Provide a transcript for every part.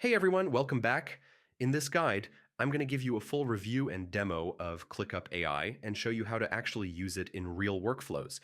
Hey everyone, welcome back. In this guide, I'm going to give you a full review and demo of ClickUp AI and show you how to actually use it in real workflows.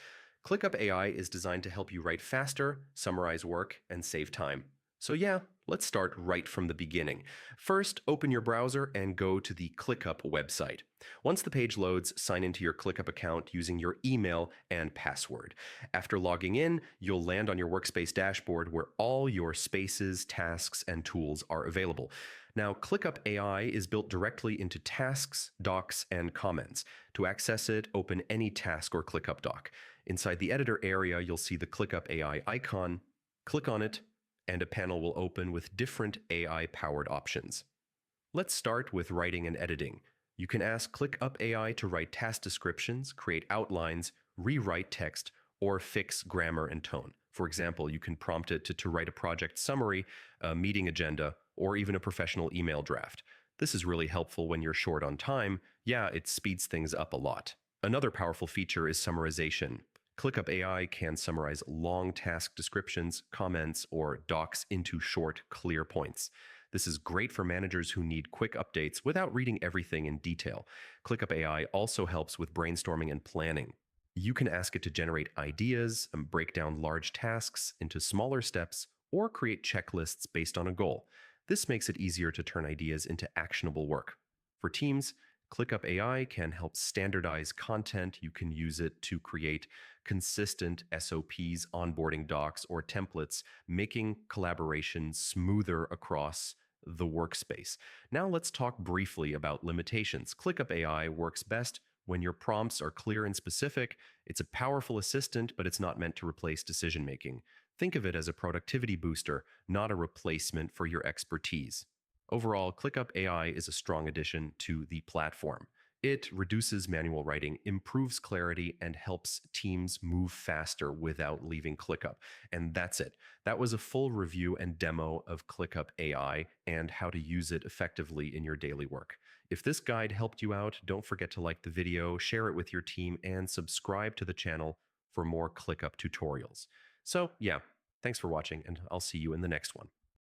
ClickUp AI is designed to help you write faster, summarize work, and save time. So yeah, let's start right from the beginning. First, open your browser and go to the ClickUp website. Once the page loads, sign into your ClickUp account using your email and password. After logging in, you'll land on your workspace dashboard where all your spaces, tasks, and tools are available. Now, ClickUp AI is built directly into tasks, docs, and comments. To access it, open any task or ClickUp doc. Inside the editor area, you'll see the ClickUp AI icon. Click on it, and a panel will open with different AI-powered options. Let's start with writing and editing. You can ask ClickUp AI to write task descriptions, create outlines, rewrite text, or fix grammar and tone. For example, you can prompt it to write a project summary, a meeting agenda, or even a professional email draft. This is really helpful when you're short on time. Yeah, it speeds things up a lot. Another powerful feature is summarization. ClickUp AI can summarize long task descriptions, comments, or docs into short, clear points. This is great for managers who need quick updates without reading everything in detail. ClickUp AI also helps with brainstorming and planning. You can ask it to generate ideas, break down large tasks into smaller steps, or create checklists based on a goal. This makes it easier to turn ideas into actionable work. For teams, ClickUp AI can help standardize content. You can use it to create consistent SOPs, onboarding docs, or templates, making collaboration smoother across the workspace. Now let's talk briefly about limitations. ClickUp AI works best when your prompts are clear and specific. It's a powerful assistant, but it's not meant to replace decision making. Think of it as a productivity booster, not a replacement for your expertise. Overall, ClickUp AI is a strong addition to the platform. It reduces manual writing, improves clarity, and helps teams move faster without leaving ClickUp. And that's it. That was a full review and demo of ClickUp AI and how to use it effectively in your daily work. If this guide helped you out, don't forget to like the video, share it with your team, and subscribe to the channel for more ClickUp tutorials. So, yeah, thanks for watching, and I'll see you in the next one.